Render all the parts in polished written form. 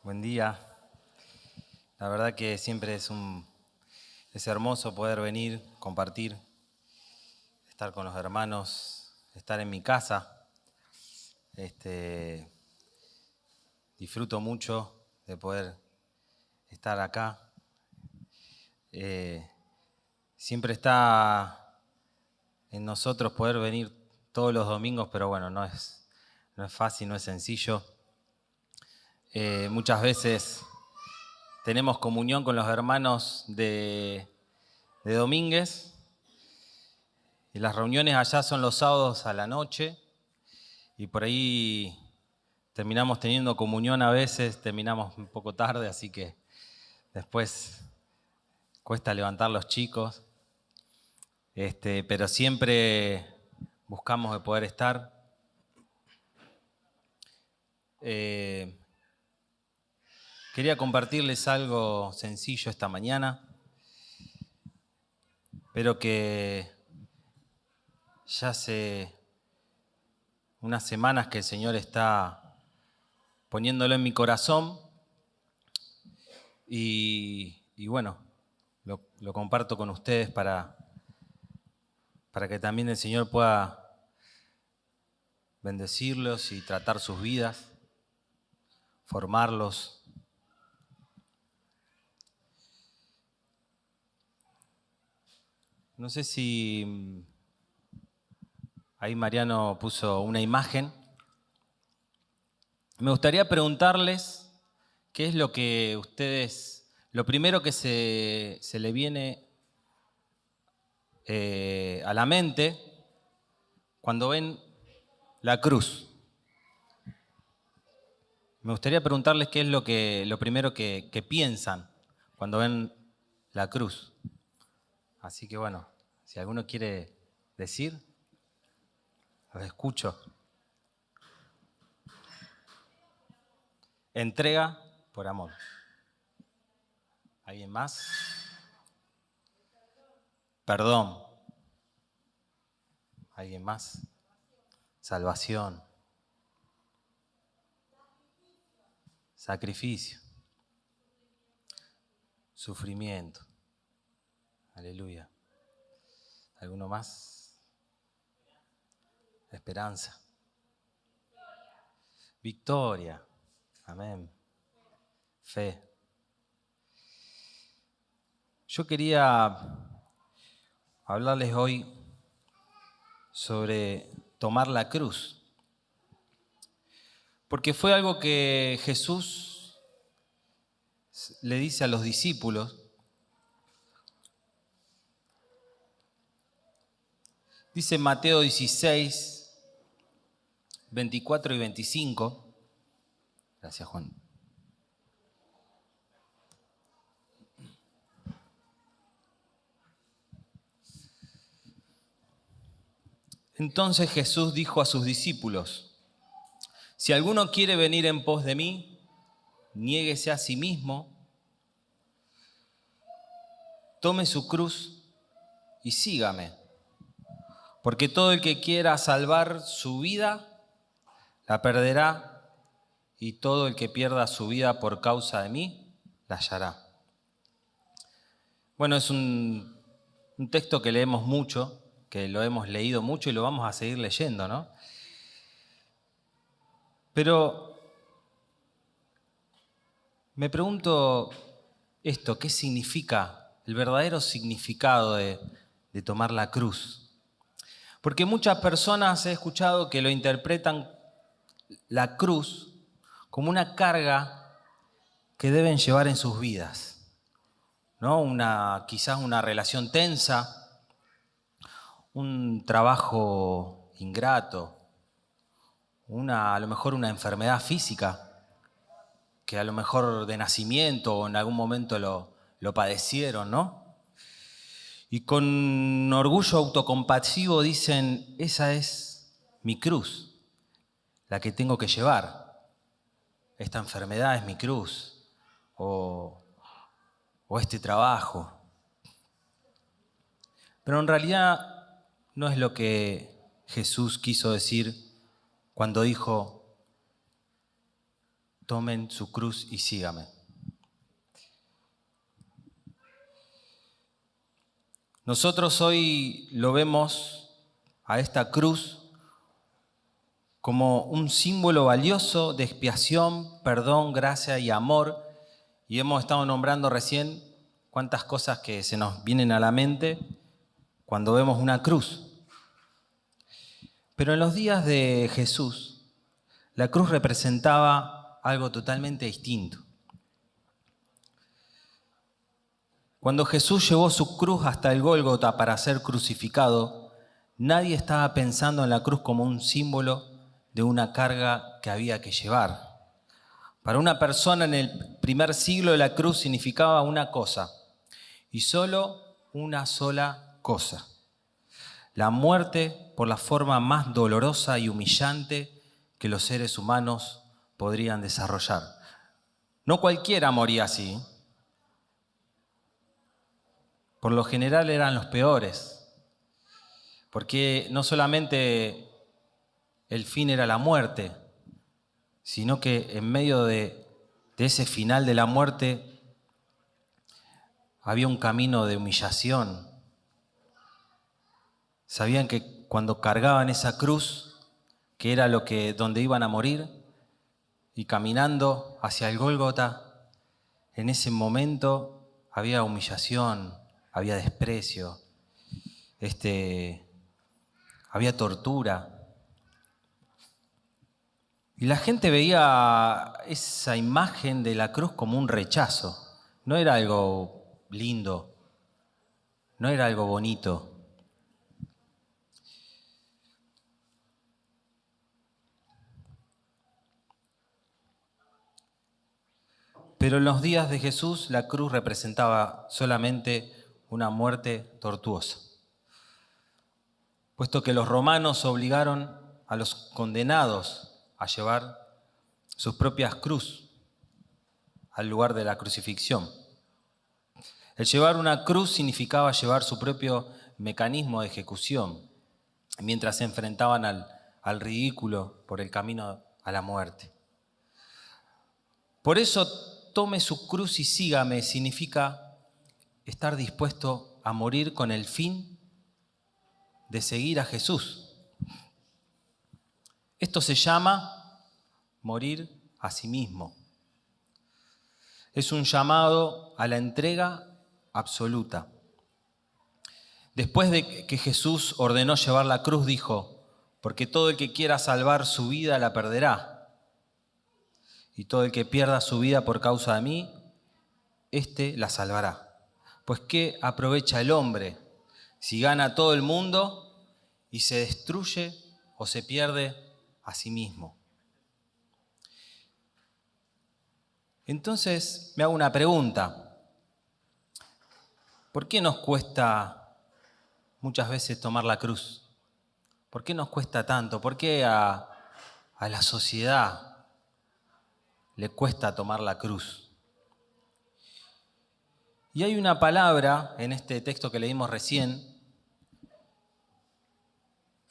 Buen día. La verdad que siempre es hermoso poder venir, compartir, estar con los hermanos, estar en mi casa. Disfruto mucho de poder estar acá. Siempre está en nosotros poder venir todos los domingos, pero bueno, no es fácil, no es sencillo. Muchas veces tenemos comunión con los hermanos de Domínguez, y las reuniones allá son los sábados a la noche, y por ahí terminamos teniendo comunión a veces, terminamos un poco tarde, así que después cuesta levantar los chicos, pero siempre buscamos de poder estar. Quería compartirles algo sencillo esta mañana, pero que ya hace unas semanas que el Señor está poniéndolo en mi corazón y bueno, lo comparto con ustedes para que también el Señor pueda bendecirlos y tratar sus vidas, formarlos. No sé si ahí Mariano puso una imagen. Me gustaría preguntarles qué es lo que ustedes, lo primero que se le viene a la mente cuando ven la cruz. Me gustaría preguntarles qué es lo primero que piensan cuando ven la cruz. Así que bueno, si alguno quiere decir, los escucho. Entrega por amor. ¿Alguien más? Perdón. ¿Alguien más? Salvación. Sacrificio. Sufrimiento. Aleluya. ¿Alguno más? Esperanza. Victoria. Amén. Fe. Yo quería hablarles hoy sobre tomar la cruz, porque fue algo que Jesús le dice a los discípulos. Dice Mateo 16, 24 y 25. Gracias, Juan. Entonces Jesús dijo a sus discípulos: si alguno quiere venir en pos de mí, niéguese a sí mismo, tome su cruz y sígame. Porque todo el que quiera salvar su vida, la perderá, y todo el que pierda su vida por causa de mí, la hallará. Bueno, es un texto que leemos mucho, que lo hemos leído mucho y lo vamos a seguir leyendo, ¿no? Pero me pregunto esto, ¿qué significa, el verdadero significado de tomar la cruz? Porque muchas personas he escuchado que lo interpretan la cruz como una carga que deben llevar en sus vidas, ¿no? Quizás una relación tensa, un trabajo ingrato, a lo mejor una enfermedad física, que a lo mejor de nacimiento o en algún momento lo padecieron, ¿no? Y con orgullo autocompasivo dicen: esa es mi cruz, la que tengo que llevar. Esta enfermedad es mi cruz, o este trabajo. Pero en realidad no es lo que Jesús quiso decir cuando dijo: tomen su cruz y sígame. Nosotros hoy lo vemos a esta cruz como un símbolo valioso de expiación, perdón, gracia y amor. Y hemos estado nombrando recién cuántas cosas que se nos vienen a la mente cuando vemos una cruz. Pero en los días de Jesús, la cruz representaba algo totalmente distinto. Cuando Jesús llevó su cruz hasta el Gólgota para ser crucificado, nadie estaba pensando en la cruz como un símbolo de una carga que había que llevar. Para una persona en el primer siglo la cruz significaba una cosa, y solo una sola cosa: la muerte por la forma más dolorosa y humillante que los seres humanos podrían desarrollar. No cualquiera moría así. Por lo general eran los peores, porque no solamente el fin era la muerte, sino que en medio de ese final de la muerte había un camino de humillación. Sabían que cuando cargaban esa cruz, que era donde iban a morir, y caminando hacia el Gólgota, en ese momento había humillación, había desprecio, había tortura. Y la gente veía esa imagen de la cruz como un rechazo. No era algo lindo, no era algo bonito. Pero en los días de Jesús la cruz representaba solamente una muerte tortuosa, puesto que los romanos obligaron a los condenados a llevar sus propias cruces al lugar de la crucifixión. El llevar una cruz significaba llevar su propio mecanismo de ejecución, mientras se enfrentaban al ridículo por el camino a la muerte. Por eso, tome su cruz y sígame significa estar dispuesto a morir con el fin de seguir a Jesús. Esto se llama morir a sí mismo. Es un llamado a la entrega absoluta. Después de que Jesús ordenó llevar la cruz, dijo: porque todo el que quiera salvar su vida la perderá, y todo el que pierda su vida por causa de mí, éste la salvará. Pues ¿qué aprovecha el hombre si gana todo el mundo y se destruye o se pierde a sí mismo? Entonces me hago una pregunta: ¿por qué nos cuesta muchas veces tomar la cruz? ¿Por qué nos cuesta tanto? ¿Por qué a la sociedad le cuesta tomar la cruz? Y hay una palabra en este texto que leímos recién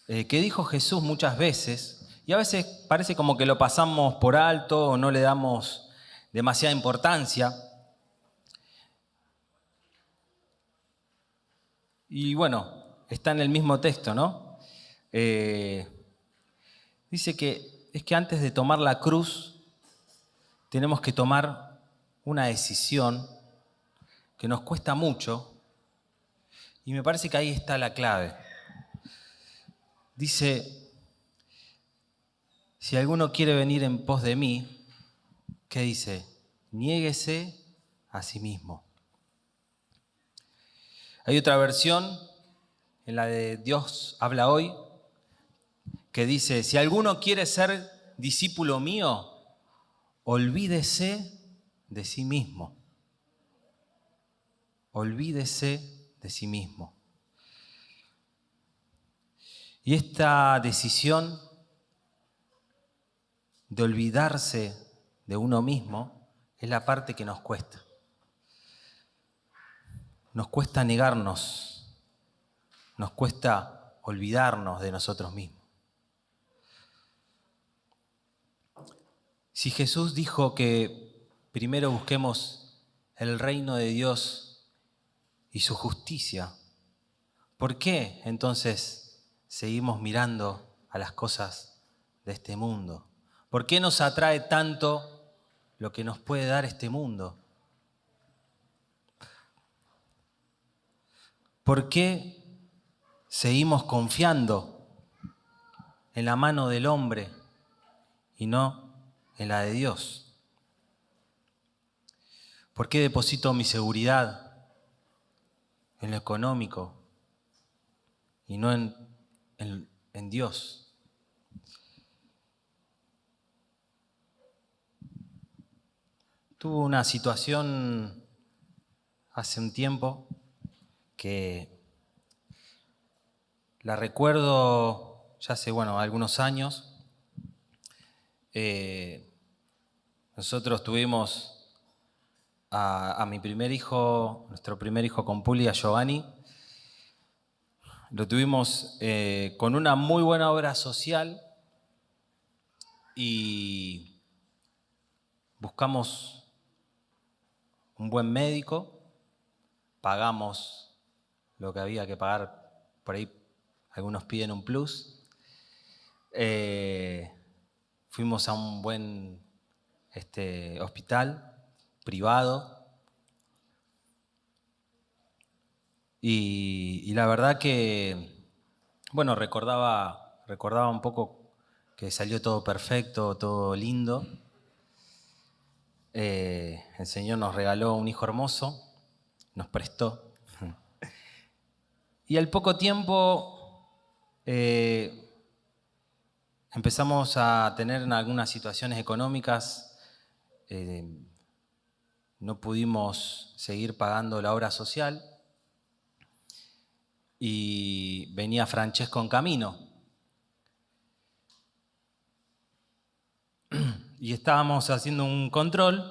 que dijo Jesús muchas veces, y a veces parece como que lo pasamos por alto o no le damos demasiada importancia. Y bueno, está en el mismo texto, ¿no? Dice que es que antes de tomar la cruz tenemos que tomar una decisión que nos cuesta mucho, y me parece que ahí está la clave. Dice: si alguno quiere venir en pos de mí, ¿qué dice? Niéguese a sí mismo. Hay otra versión, en la de Dios habla hoy, que dice: si alguno quiere ser discípulo mío, olvídese de sí mismo. Olvídese de sí mismo. Y esta decisión de olvidarse de uno mismo es la parte que nos cuesta. Nos cuesta negarnos, nos cuesta olvidarnos de nosotros mismos. Si Jesús dijo que primero busquemos el reino de Dios y su justicia, ¿por qué entonces seguimos mirando a las cosas de este mundo? ¿Por qué nos atrae tanto lo que nos puede dar este mundo? ¿Por qué seguimos confiando en la mano del hombre y no en la de Dios? ¿Por qué deposito mi seguridad en lo económico y no en Dios? Tuve una situación hace un tiempo que la recuerdo ya hace, algunos años. Nosotros tuvimos a mi primer hijo, nuestro primer hijo con Puli, a Giovanni. Lo tuvimos con una muy buena obra social y buscamos un buen médico, pagamos lo que había que pagar, por ahí algunos piden un plus. Fuimos a un buen hospital privado y la verdad que, recordaba un poco que salió todo perfecto, todo lindo. El Señor nos regaló un hijo hermoso, nos prestó. Y al poco tiempo empezamos a tener algunas situaciones económicas. No pudimos seguir pagando la obra social y venía Francesco en camino. Y estábamos haciendo un control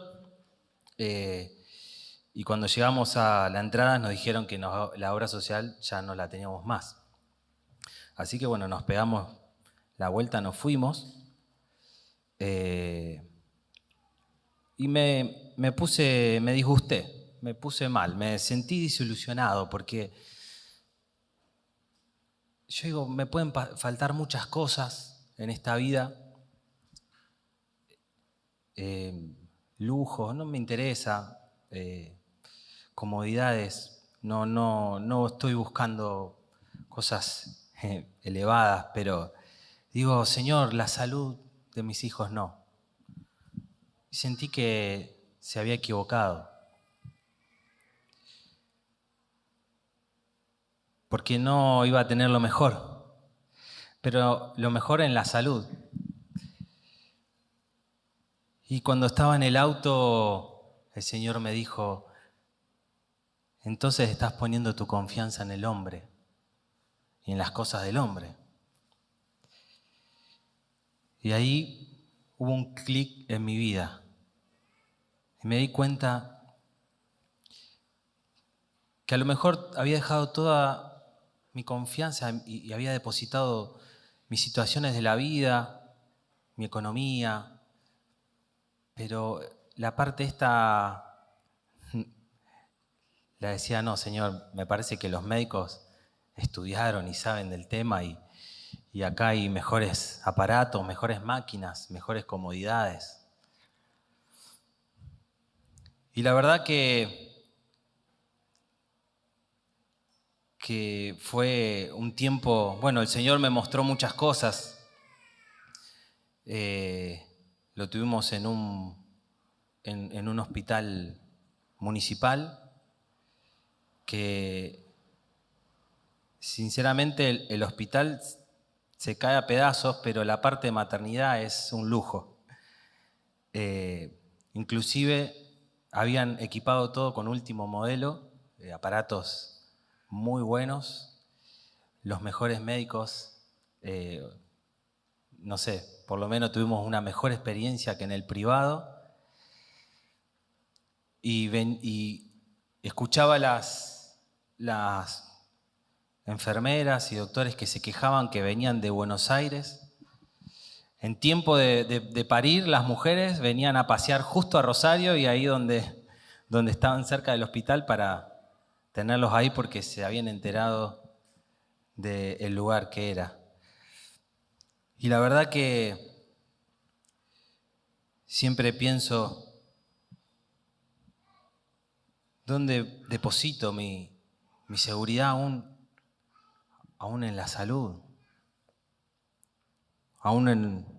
y cuando llegamos a la entrada nos dijeron que la obra social ya no la teníamos más. Así que nos pegamos la vuelta, nos fuimos y me disgusté, me puse mal, me sentí desilusionado porque yo digo, me pueden faltar muchas cosas en esta vida, lujos, no me interesa, comodidades, no estoy buscando cosas elevadas, pero digo, Señor, la salud de mis hijos no. Y sentí que se había equivocado. Porque no iba a tener lo mejor, pero lo mejor en la salud. Y cuando estaba en el auto, el Señor me dijo, entonces estás poniendo tu confianza en el hombre y en las cosas del hombre. Y ahí hubo un clic en mi vida. Y me di cuenta que a lo mejor había dejado toda mi confianza y había depositado mis situaciones de la vida, mi economía, pero la parte esta la decía, no, Señor, me parece que los médicos estudiaron y saben del tema y acá hay mejores aparatos, mejores máquinas, mejores comodidades. Y la verdad que fue un tiempo, el Señor me mostró muchas cosas. Lo tuvimos en un hospital municipal que sinceramente el hospital se cae a pedazos, pero la parte de maternidad es un lujo. Inclusive habían equipado todo con último modelo, aparatos muy buenos, los mejores médicos, no sé, por lo menos tuvimos una mejor experiencia que en el privado. Y escuchaba las enfermeras y doctores que se quejaban que venían de Buenos Aires, En tiempo de parir, las mujeres venían a pasear justo a Rosario y ahí donde estaban cerca del hospital para tenerlos ahí porque se habían enterado del lugar que era. Y la verdad que siempre pienso, ¿dónde deposito mi seguridad aún en la salud? Aún en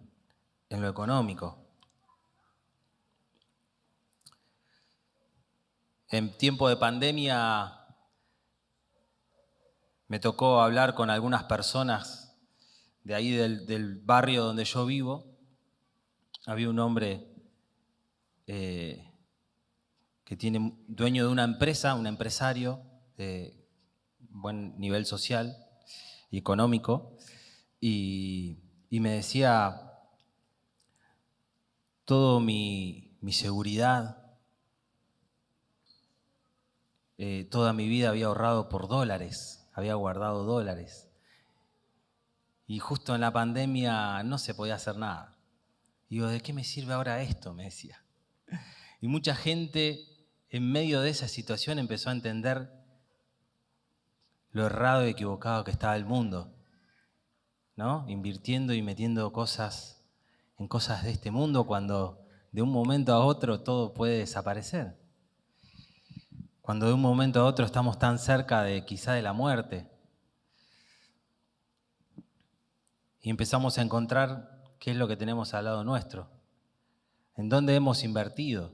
lo económico. En tiempo de pandemia me tocó hablar con algunas personas de ahí del barrio donde yo vivo. Había un hombre que tiene dueño de una empresa, un empresario de buen nivel social y económico, y me decía, toda mi seguridad, toda mi vida había ahorrado por dólares, había guardado dólares. Y justo en la pandemia no se podía hacer nada. Digo, ¿de qué me sirve ahora esto? Me decía. Y mucha gente en medio de esa situación empezó a entender lo errado y equivocado que estaba el mundo, ¿no? Invirtiendo y metiendo cosas en cosas de este mundo cuando de un momento a otro todo puede desaparecer. Cuando de un momento a otro estamos tan cerca de quizá de la muerte. Y empezamos a encontrar qué es lo que tenemos al lado nuestro, en dónde hemos invertido.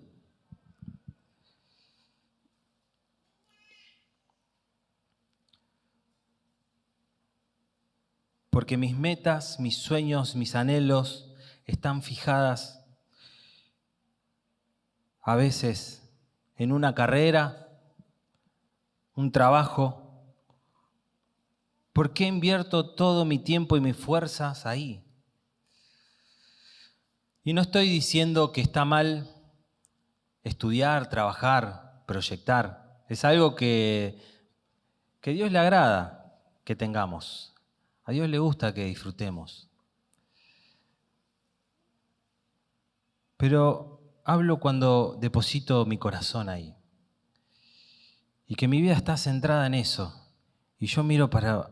Porque mis metas, mis sueños, mis anhelos están fijadas a veces en una carrera, un trabajo. ¿Por qué invierto todo mi tiempo y mis fuerzas ahí? Y no estoy diciendo que está mal estudiar, trabajar, proyectar. Es algo que Dios le agrada que tengamos. A Dios le gusta que disfrutemos. Pero hablo cuando deposito mi corazón ahí. Y que mi vida está centrada en eso. Y yo miro para...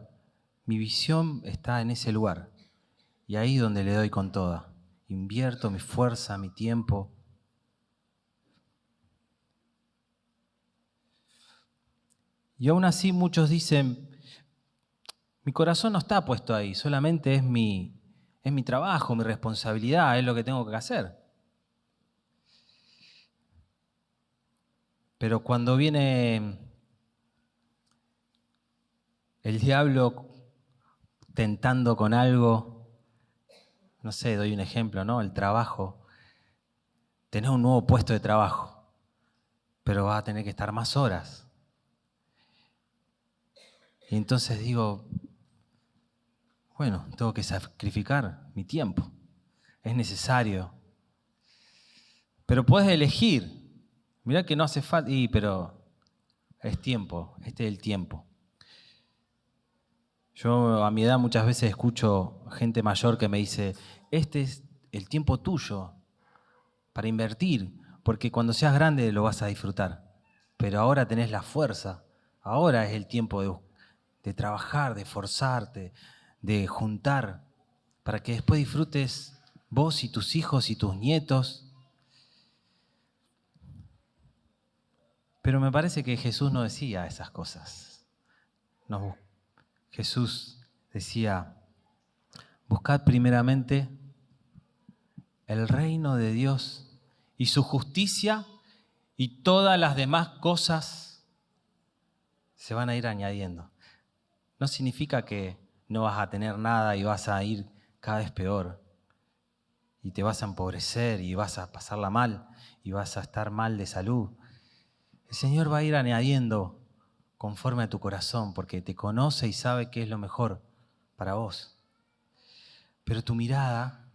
Mi visión está en ese lugar. Y ahí es donde le doy con toda. Invierto mi fuerza, mi tiempo. Y aún así muchos dicen, mi corazón no está puesto ahí, solamente es mi trabajo, mi responsabilidad, es lo que tengo que hacer. Pero cuando viene el diablo tentando con algo, no sé, doy un ejemplo, ¿no? El trabajo. Tenés un nuevo puesto de trabajo, pero vas a tener que estar más horas. Y entonces digo, bueno, tengo que sacrificar mi tiempo. Es necesario. Pero puedes elegir. Mirá que no hace falta, pero es tiempo, este es el tiempo. Yo a mi edad muchas veces escucho gente mayor que me dice, este es el tiempo tuyo para invertir, porque cuando seas grande lo vas a disfrutar. Pero ahora tenés la fuerza, ahora es el tiempo de trabajar, de esforzarte, de juntar, para que después disfrutes vos y tus hijos y tus nietos. Pero me parece que Jesús no decía esas cosas. Jesús decía, buscad primeramente el reino de Dios y su justicia y todas las demás cosas se van a ir añadiendo. No significa que no vas a tener nada y vas a ir cada vez peor y te vas a empobrecer y vas a pasarla mal y vas a estar mal de salud. El Señor va a ir añadiendo conforme a tu corazón porque te conoce y sabe qué es lo mejor para vos. Pero tu mirada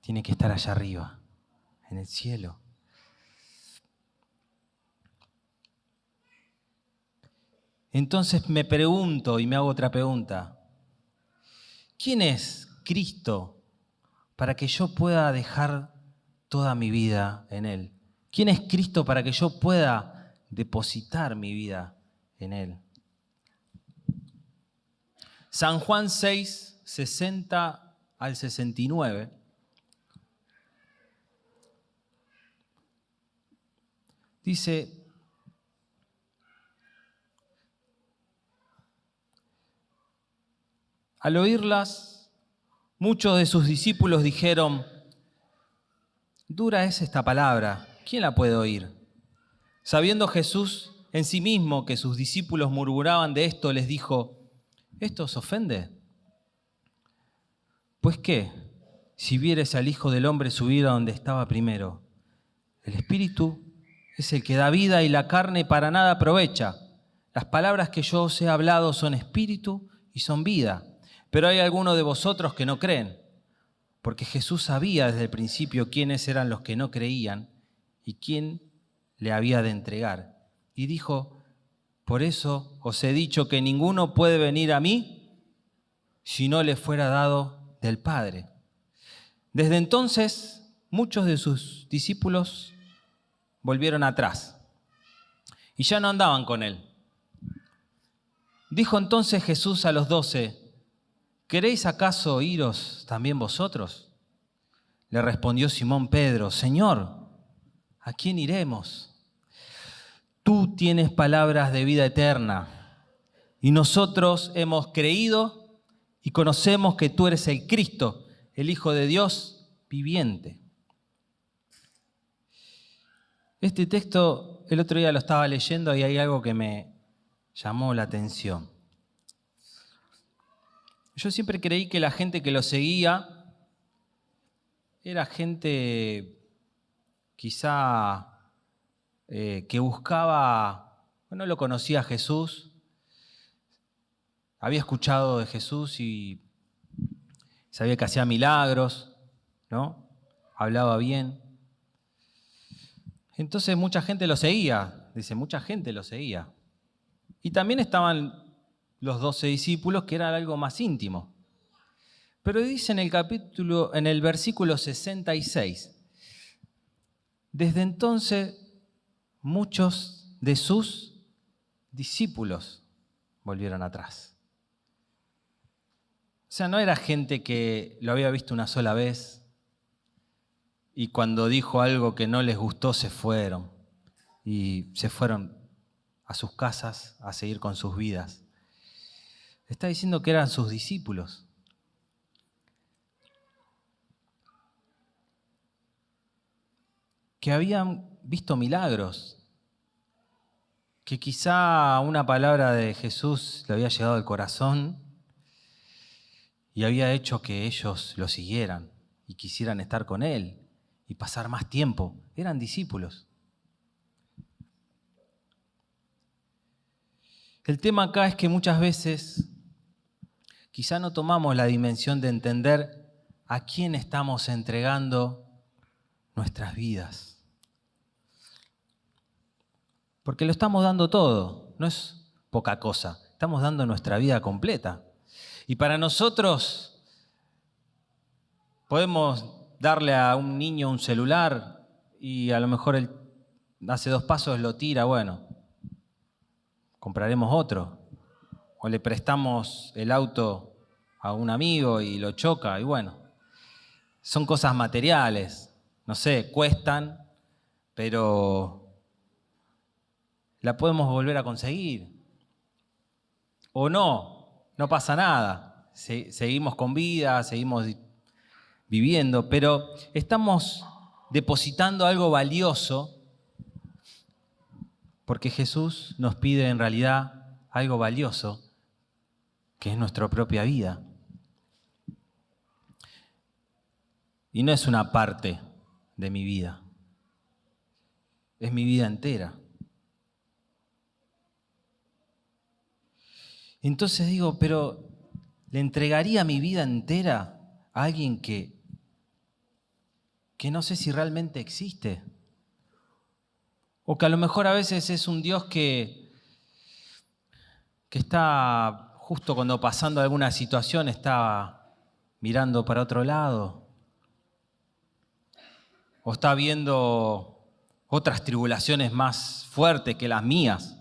tiene que estar allá arriba, en el cielo. Entonces me pregunto y me hago otra pregunta. ¿Quién es Cristo para que yo pueda dejar toda mi vida en Él? ¿Quién es Cristo para que yo pueda depositar mi vida en Él? San Juan 6, 60 al 69. Dice: al oírlas, muchos de sus discípulos dijeron: dura es esta palabra, ¿quién la puede oír? Sabiendo Jesús en sí mismo que sus discípulos murmuraban de esto, les dijo: ¿esto os ofende? Pues qué, si vieres al Hijo del Hombre subir a donde estaba primero. El Espíritu es el que da vida y la carne para nada aprovecha. Las palabras que yo os he hablado son espíritu y son vida. Pero hay algunos de vosotros que no creen, porque Jesús sabía desde el principio quiénes eran los que no creían y quién le había de entregar. Y dijo: por eso os he dicho que ninguno puede venir a mí si no le fuera dado del Padre. Desde entonces, muchos de sus discípulos volvieron atrás y ya no andaban con él. Dijo entonces Jesús a los 12: ¿queréis acaso iros también vosotros? Le respondió Simón Pedro: Señor, ¿a quién iremos? Tú tienes palabras de vida eterna, y nosotros hemos creído y conocemos que tú eres el Cristo, el Hijo de Dios viviente. Este texto el otro día lo estaba leyendo y hay algo que me llamó la atención. Yo siempre creí que la gente que lo seguía era gente quizá que buscaba, bueno, lo conocía a Jesús, había escuchado de Jesús y sabía que hacía milagros, ¿no? Hablaba bien. Entonces mucha gente lo seguía, dice, mucha gente lo seguía. Y también estaban los 12 discípulos, que era algo más íntimo. Pero dice en el versículo 66, desde entonces muchos de sus discípulos volvieron atrás. O sea, no era gente que lo había visto una sola vez y cuando dijo algo que no les gustó se fueron a sus casas a seguir con sus vidas. Está diciendo que eran sus discípulos. Que habían visto milagros, que quizá una palabra de Jesús le había llegado al corazón y había hecho que ellos lo siguieran y quisieran estar con él y pasar más tiempo. Eran discípulos. El tema acá es que muchas veces quizá no tomamos la dimensión de entender a quién estamos entregando nuestras vidas. Porque lo estamos dando todo, no es poca cosa, estamos dando nuestra vida completa. Y para nosotros podemos darle a un niño un celular y a lo mejor él hace 2 pasos, lo tira, bueno, compraremos otro. O le prestamos el auto a un amigo y lo choca y bueno, son cosas materiales, no sé, cuestan, pero la podemos volver a conseguir. O no pasa nada. Seguimos con vida, seguimos viviendo, pero estamos depositando algo valioso porque Jesús nos pide en realidad algo valioso, que es nuestra propia vida. Y no es una parte de mi vida, es mi vida entera. Entonces digo, pero ¿le entregaría mi vida entera a alguien que no sé si realmente existe? O que a lo mejor a veces es un Dios que está justo cuando pasando alguna situación, está mirando para otro lado. o está viendo otras tribulaciones más fuertes que las mías.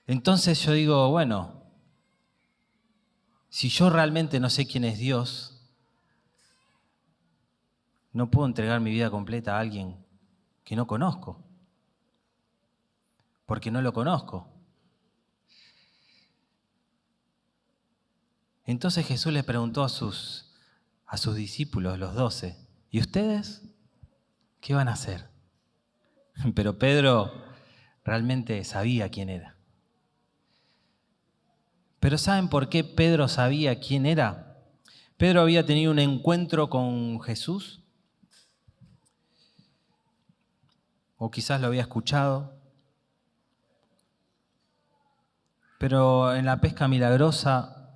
Entonces yo digo, bueno, si yo realmente no sé quién es Dios, no puedo entregar mi vida completa a alguien que no conozco, porque no lo conozco. Entonces Jesús le preguntó a sus discípulos, los 12, ¿y ustedes qué van a hacer? Pero Pedro realmente sabía quién era. Pero ¿saben por qué Pedro sabía quién era? Pedro había tenido un encuentro con Jesús, o quizás lo había escuchado, pero en la pesca milagrosa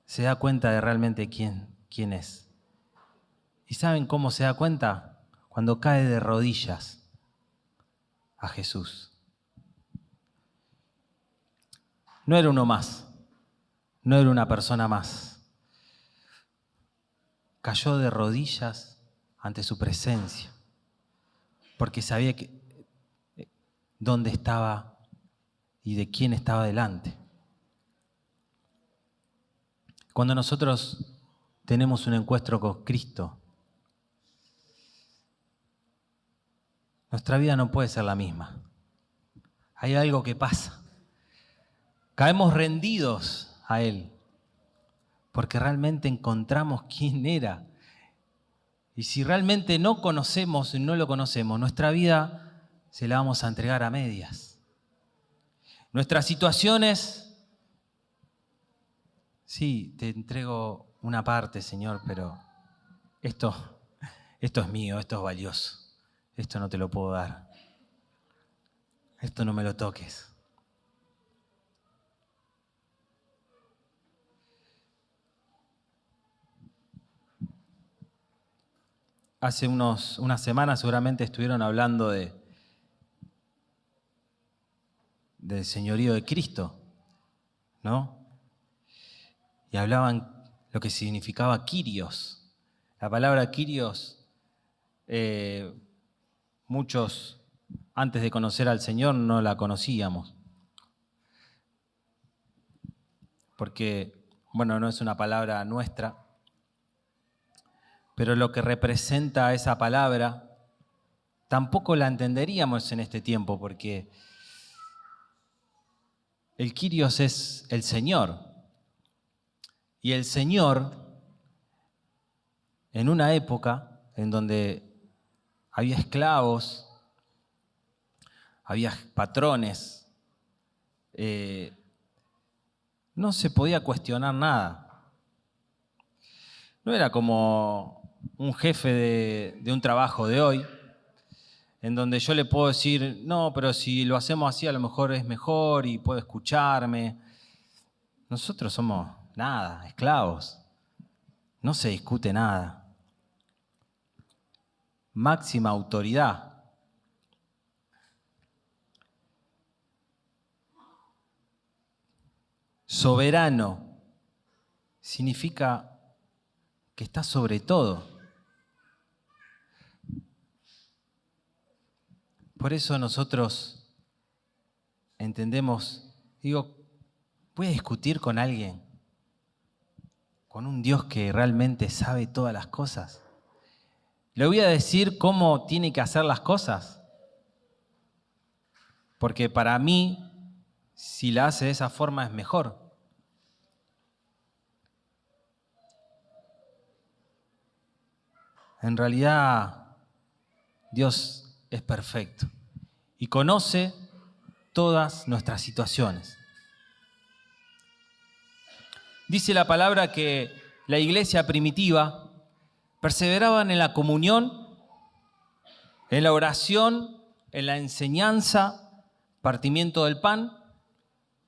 se da cuenta de realmente quién es. ¿Y saben cómo se da cuenta? Cuando cae de rodillas a Jesús. No era uno más, no era una persona más. Cayó de rodillas ante su presencia, porque sabía dónde estaba y de quién estaba delante. Cuando nosotros tenemos un encuentro con Cristo, nuestra vida no puede ser la misma. Hay algo que pasa. Caemos rendidos a Él, porque realmente encontramos quién era. Y si realmente no conocemos y no lo conocemos, nuestra vida se la vamos a entregar a medias. Nuestras situaciones, sí, te entrego una parte, Señor, pero esto es mío, esto es valioso. Esto no te lo puedo dar. Esto no me lo toques. Hace unas semanas seguramente estuvieron hablando del señorío de Cristo, ¿no? Y hablaban lo que significaba Kyrios. La palabra Kyrios, muchos antes de conocer al Señor no la conocíamos. Porque, bueno, no es una palabra nuestra, pero lo que representa esa palabra tampoco la entenderíamos en este tiempo, porque el Kyrios es el Señor. Y el Señor, en una época en donde había esclavos, había patrones, no se podía cuestionar nada. No era como un jefe de un trabajo de hoy, en donde yo le puedo decir, no, pero si lo hacemos así a lo mejor es mejor y puede escucharme. Nosotros somos nada, esclavos. No se discute nada. Máxima autoridad. Soberano significa que está sobre todo. Por eso nosotros entendemos, digo, voy a discutir con alguien, con un Dios que realmente sabe todas las cosas. ¿Le voy a decir cómo tiene que hacer las cosas? Porque para mí, si la hace de esa forma es mejor. En realidad, Dios es perfecto y conoce todas nuestras situaciones. Dice la palabra que la iglesia primitiva perseveraban en la comunión, en la oración, en la enseñanza, partimiento del pan,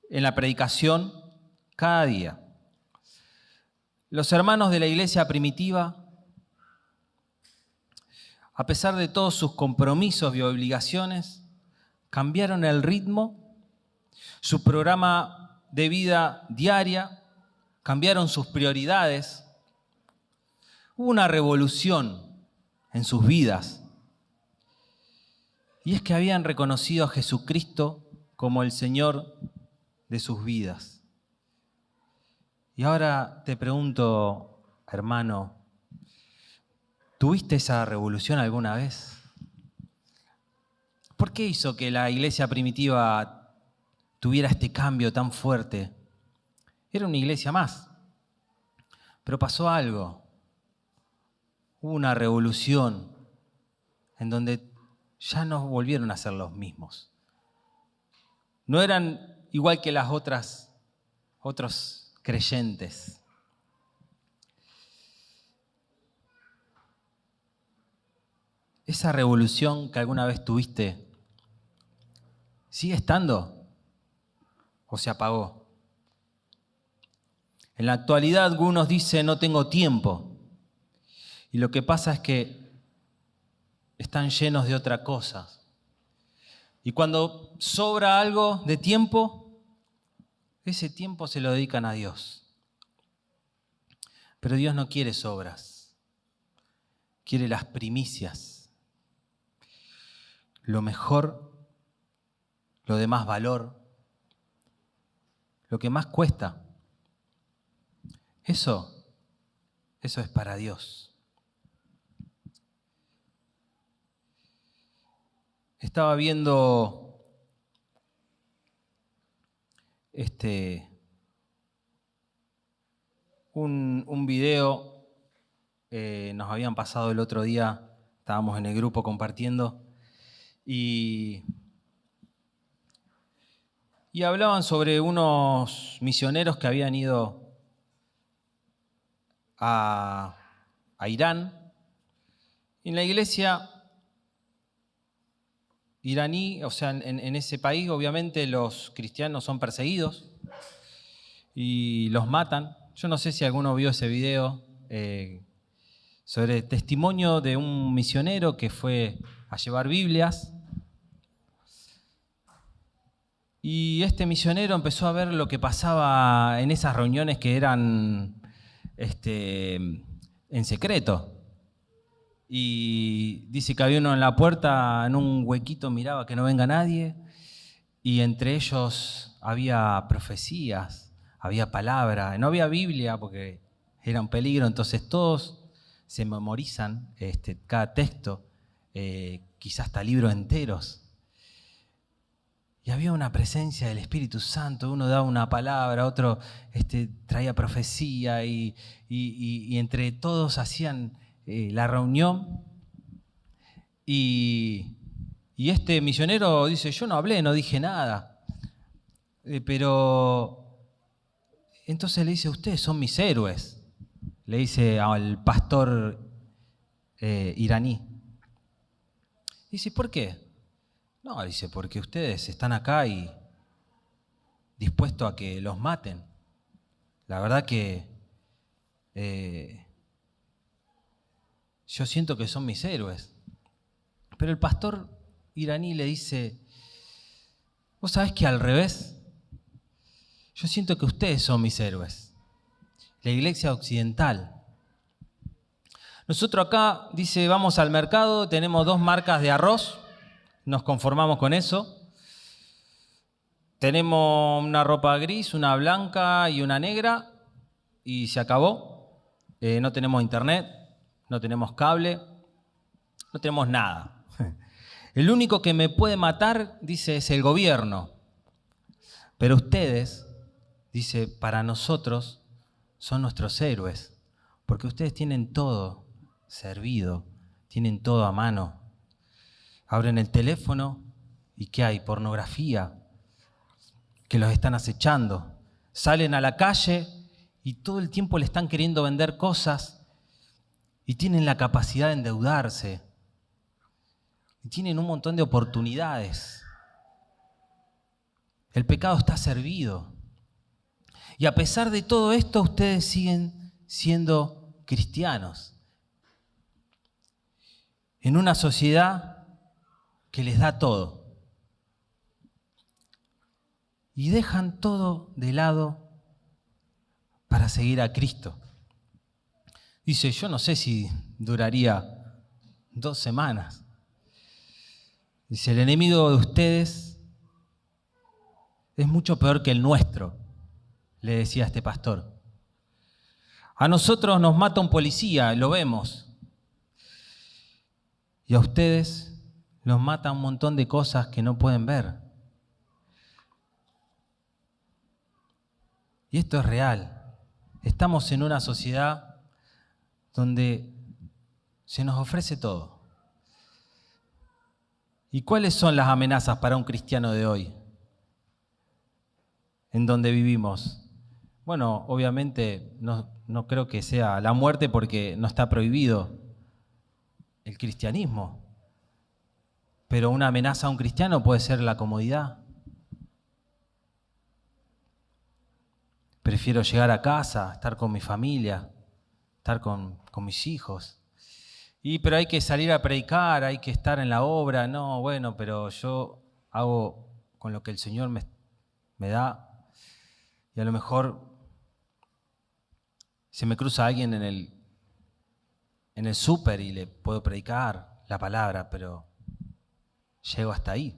en la predicación cada día. Los hermanos de la iglesia primitiva, a pesar de todos sus compromisos y obligaciones, cambiaron el ritmo, su programa de vida diaria, cambiaron sus prioridades, Hubo una revolución en sus vidas. Y es que habían reconocido a Jesucristo como el Señor de sus vidas. Y ahora te pregunto, hermano, ¿tuviste esa revolución alguna vez? ¿Por qué hizo que la iglesia primitiva tuviera este cambio tan fuerte? Era una iglesia más, pero pasó algo. Hubo una revolución en donde ya no volvieron a ser los mismos. No eran igual que las otros creyentes. Esa revolución que alguna vez tuviste, ¿sigue estando o se apagó? En la actualidad algunos dicen no tengo tiempo. Y lo que pasa es que están llenos de otra cosa. Y cuando sobra algo de tiempo, ese tiempo se lo dedican a Dios. Pero Dios no quiere sobras, quiere las primicias, lo mejor, lo de más valor, lo que más cuesta. Eso es para Dios. Estaba viendo un video, nos habían pasado el otro día, estábamos en el grupo compartiendo, y hablaban sobre unos misioneros que habían ido a Irán. En la iglesia iraní, o sea, en ese país obviamente los cristianos son perseguidos y los matan. Yo no sé si alguno vio ese video sobre el testimonio de un misionero que fue a llevar Biblias. Y este misionero empezó a ver lo que pasaba en esas reuniones que eran en secreto. Y dice que había uno en la puerta, en un huequito miraba que no venga nadie, y entre ellos había profecías, había palabra, no había Biblia porque era un peligro, entonces todos se memorizan cada texto, quizás hasta libros enteros. Y había una presencia del Espíritu Santo, uno daba una palabra, otro traía profecía y entre todos hacían la reunión. Y este misionero dice, yo no hablé, no dije nada. Pero entonces le dice, ustedes son mis héroes, le dice al pastor iraní. Dice, ¿por qué? No, dice, porque ustedes están acá y dispuestos a que los maten. La verdad que yo siento que son mis héroes. Pero el pastor iraní le dice, ¿vos sabés que al revés? Yo siento que ustedes son mis héroes. La iglesia occidental. Nosotros acá, dice, vamos al mercado, tenemos 2 marcas de arroz. Nos conformamos con eso. Tenemos una ropa gris, una blanca y una negra y se acabó. No tenemos internet, no tenemos cable, no tenemos nada. El único que me puede matar, dice, es el gobierno. Pero ustedes, dice, para nosotros son nuestros héroes, porque ustedes tienen todo servido, tienen todo a mano. Abren el teléfono y ¿qué hay? Pornografía, que los están acechando. Salen a la calle y todo el tiempo le están queriendo vender cosas y tienen la capacidad de endeudarse. Y tienen un montón de oportunidades. El pecado está servido. Y a pesar de todo esto, ustedes siguen siendo cristianos. En una sociedad que les da todo. Y dejan todo de lado para seguir a Cristo. Dice, yo no sé si duraría 2 semanas. Dice, el enemigo de ustedes es mucho peor que el nuestro, le decía este pastor. A nosotros nos mata un policía, lo vemos. Y a ustedes los mata un montón de cosas que no pueden ver. Y esto es real. Estamos en una sociedad donde se nos ofrece todo. ¿Y cuáles son las amenazas para un cristiano de hoy? En donde vivimos. Bueno, obviamente no creo que sea la muerte porque no está prohibido el cristianismo. Pero una amenaza a un cristiano puede ser la comodidad. Prefiero llegar a casa, estar con mi familia, estar con mis hijos. Pero hay que salir a predicar, hay que estar en la obra. No, bueno, pero yo hago con lo que el Señor me da. Y a lo mejor se me cruza alguien en el súper y le puedo predicar la palabra, pero llego hasta ahí.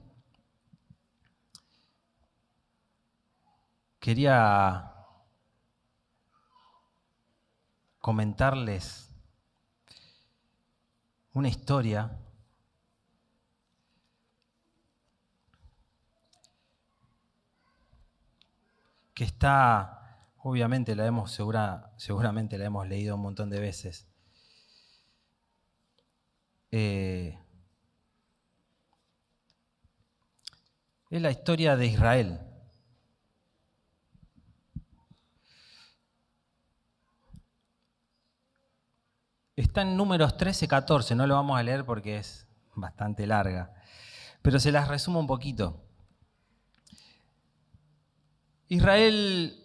Quería comentarles una historia que está, obviamente seguramente la hemos leído un montón de veces. Es la historia de Israel. Está en Números 13-14, no lo vamos a leer porque es bastante larga, pero se las resumo un poquito. Israel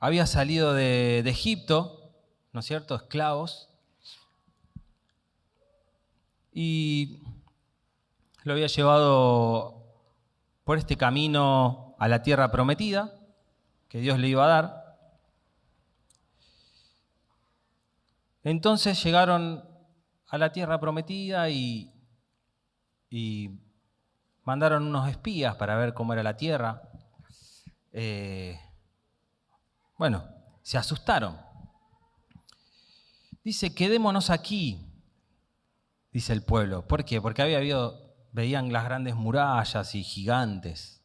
había salido de Egipto, ¿no es cierto?, esclavos, y lo había llevado por este camino a la tierra prometida que Dios le iba a dar. Entonces llegaron a la tierra prometida y mandaron unos espías para ver cómo era la tierra. Se asustaron. Dice, quedémonos aquí, dice el pueblo. ¿Por qué? Porque veían las grandes murallas y gigantes,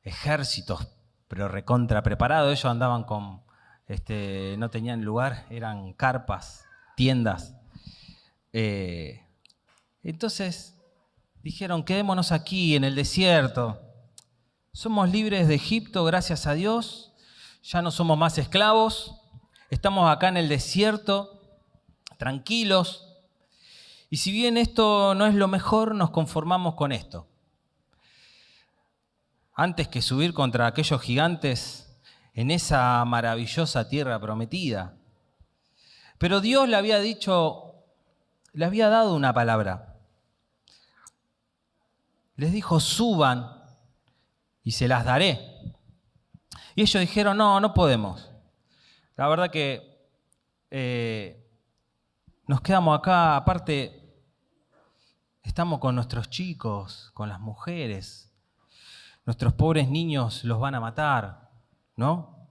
ejércitos, pero recontra preparados. Ellos andaban no tenían lugar, eran carpas, tiendas. Entonces dijeron, quedémonos aquí en el desierto. Somos libres de Egipto, gracias a Dios. Ya no somos más esclavos. Estamos acá en el desierto, tranquilos. Y si bien esto no es lo mejor, nos conformamos con esto. Antes que subir contra aquellos gigantes en esa maravillosa tierra prometida. Pero Dios le había dado una palabra. Les dijo, suban y se las daré. Y ellos dijeron, no podemos. La verdad que nos quedamos acá, aparte estamos con nuestros chicos, con las mujeres. Nuestros pobres niños los van a matar, ¿no?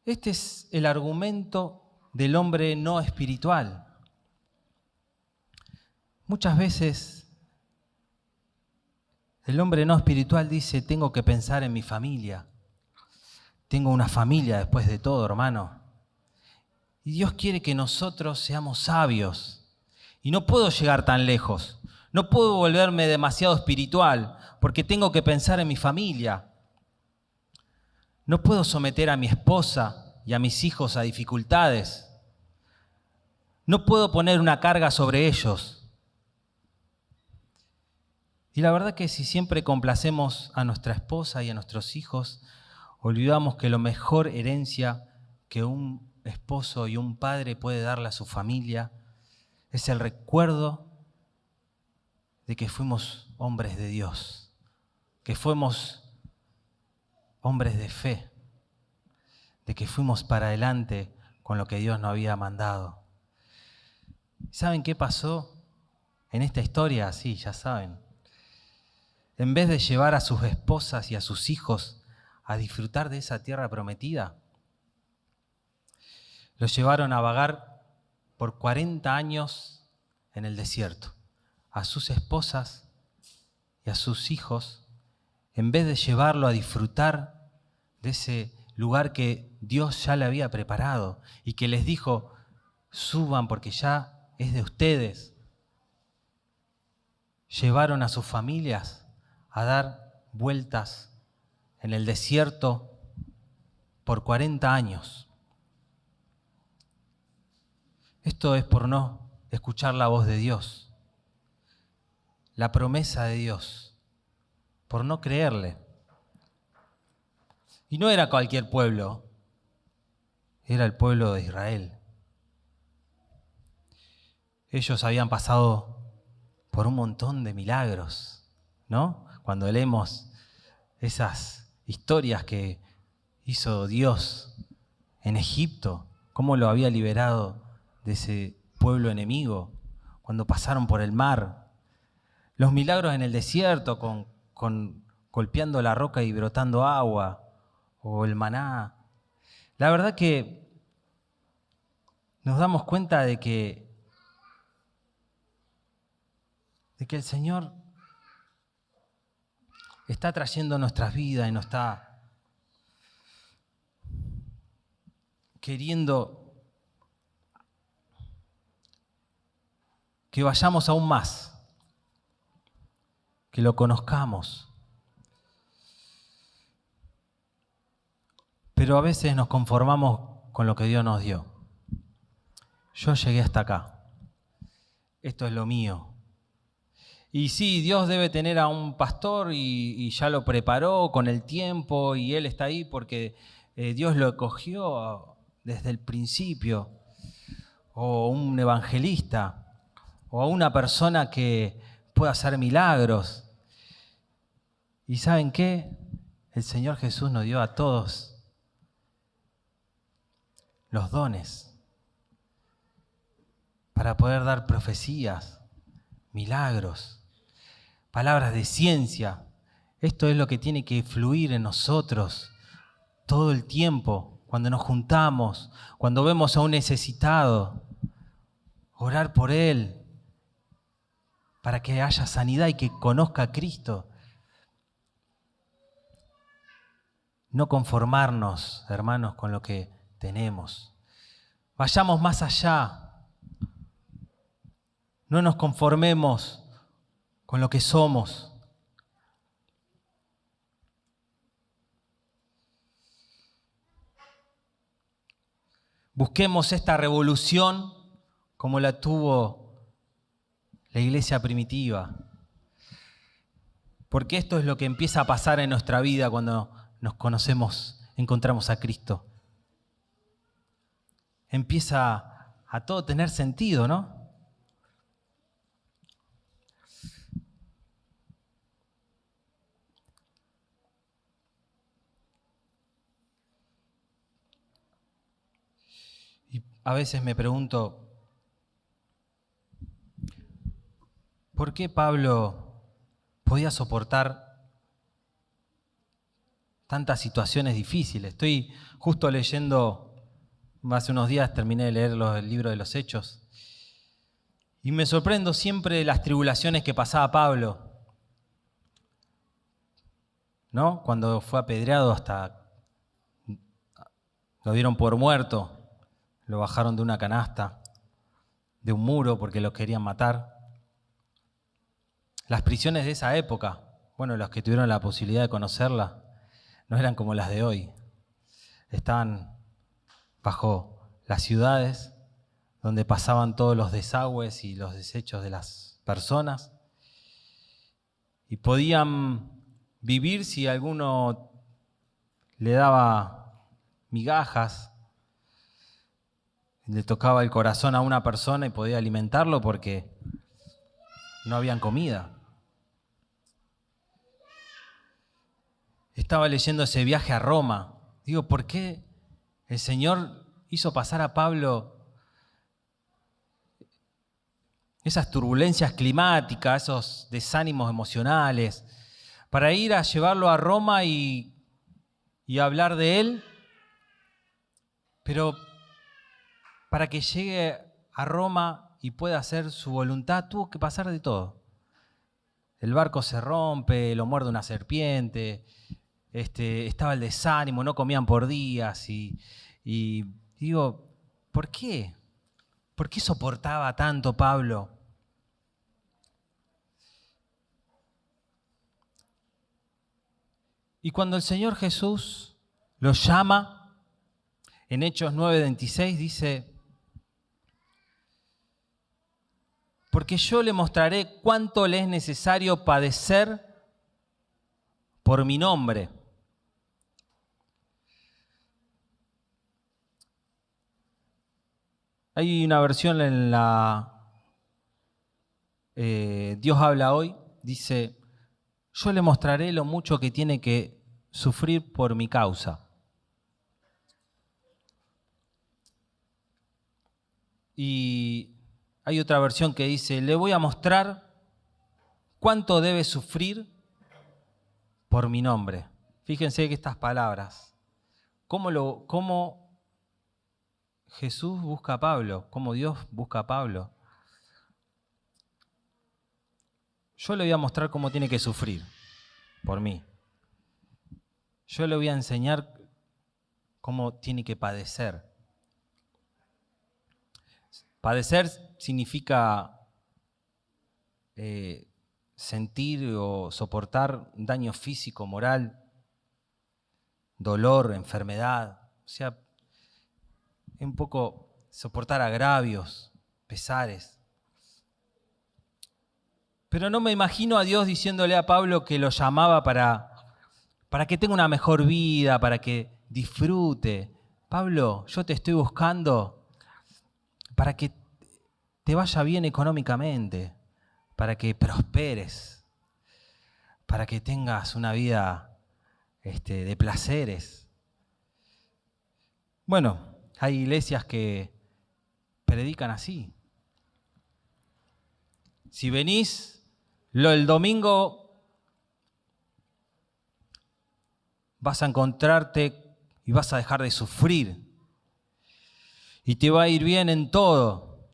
Este es el argumento del hombre no espiritual. Muchas veces el hombre no espiritual dice, tengo que pensar en mi familia. Tengo una familia después de todo, hermano. Y Dios quiere que nosotros seamos sabios. Y no puedo llegar tan lejos. No puedo volverme demasiado espiritual porque tengo que pensar en mi familia. No puedo someter a mi esposa y a mis hijos a dificultades. No puedo poner una carga sobre ellos. Y la verdad que si siempre complacemos a nuestra esposa y a nuestros hijos, olvidamos que la mejor herencia que un esposo y un padre puede darle a su familia es el recuerdo de que fuimos hombres de Dios, que fuimos hombres de fe, de que fuimos para adelante con lo que Dios nos había mandado. ¿Saben qué pasó en esta historia? Sí, ya saben. En vez de llevar a sus esposas y a sus hijos a disfrutar de esa tierra prometida, los llevaron a vagar por 40 años en el desierto. A sus esposas y a sus hijos, en vez de llevarlo a disfrutar de ese lugar que Dios ya le había preparado y que les dijo, suban porque ya es de ustedes, llevaron a sus familias a dar vueltas en el desierto por 40 años. Esto es por no escuchar la voz de Dios, la promesa de Dios, por no creerle. Y no era cualquier pueblo, era el pueblo de Israel. Ellos habían pasado por un montón de milagros, ¿no? Cuando leemos esas historias que hizo Dios en Egipto, cómo lo había liberado de ese pueblo enemigo, cuando pasaron por el mar, los milagros en el desierto con golpeando la roca y brotando agua, o el maná. La verdad que nos damos cuenta de que el Señor está trayendo nuestras vidas y nos está queriendo que vayamos aún más, que lo conozcamos. Pero a veces nos conformamos con lo que Dios nos dio. Yo llegué hasta acá. Esto es lo mío. Y sí, Dios debe tener a un pastor y ya lo preparó con el tiempo y él está ahí porque Dios lo escogió desde el principio. O un evangelista, o una persona que pueda hacer milagros. ¿Y saben qué? El Señor Jesús nos dio a todos los dones para poder dar profecías, milagros, palabras de ciencia. Esto es lo que tiene que fluir en nosotros todo el tiempo, cuando nos juntamos, cuando vemos a un necesitado, orar por él, para que haya sanidad y que conozca a Cristo. No conformarnos, hermanos, con lo que tenemos. Vayamos más allá. No nos conformemos con lo que somos. Busquemos esta revolución como la tuvo la iglesia primitiva. Porque esto es lo que empieza a pasar en nuestra vida cuando nos conocemos, encontramos a Cristo. Empieza a todo tener sentido, ¿no? Y a veces me pregunto, ¿por qué Pablo podía soportar tantas situaciones difíciles? Estoy justo leyendo, hace unos días terminé de leer el libro de los Hechos, y me sorprendo siempre de las tribulaciones que pasaba Pablo, ¿no? Cuando fue apedreado hasta lo dieron por muerto, lo bajaron de una canasta, de un muro porque lo querían matar. Las prisiones de esa época, bueno, los que tuvieron la posibilidad de conocerla, no eran como las de hoy. Estaban bajo las ciudades donde pasaban todos los desagües y los desechos de las personas y podían vivir si alguno le daba migajas, le tocaba el corazón a una persona y podía alimentarlo porque no habían comida. Estaba leyendo ese viaje a Roma. Digo, ¿por qué el Señor hizo pasar a Pablo esas turbulencias climáticas, esos desánimos emocionales, para ir a llevarlo a Roma y hablar de Él, pero para que llegue a Roma y pueda hacer su voluntad, tuvo que pasar de todo. El barco se rompe, lo muerde una serpiente, estaba el desánimo, no comían por días y digo, ¿por qué? ¿Por qué soportaba tanto Pablo? Y cuando el Señor Jesús lo llama, en Hechos 9:26 dice, porque yo le mostraré cuánto le es necesario padecer por mi nombre. Hay una versión en la Dios habla hoy, dice, yo le mostraré lo mucho que tiene que sufrir por mi causa. Y hay otra versión que dice, le voy a mostrar cuánto debe sufrir por mi nombre. Fíjense que estas palabras, cómo Jesús busca a Pablo, cómo Dios busca a Pablo. Yo le voy a mostrar cómo tiene que sufrir por mí. Yo le voy a enseñar cómo tiene que padecer. Padecer significa sentir o soportar daño físico, moral, dolor, enfermedad. O sea, un poco soportar agravios, pesares. Pero no me imagino a Dios diciéndole a Pablo que lo llamaba para que tenga una mejor vida, para que disfrute. Pablo, yo te estoy buscando para que te vaya bien económicamente, para que prosperes, para que tengas una vida de placeres. Bueno, hay iglesias que predican así. Si venís el domingo, vas a encontrarte y vas a dejar de sufrir. Y te va a ir bien en todo.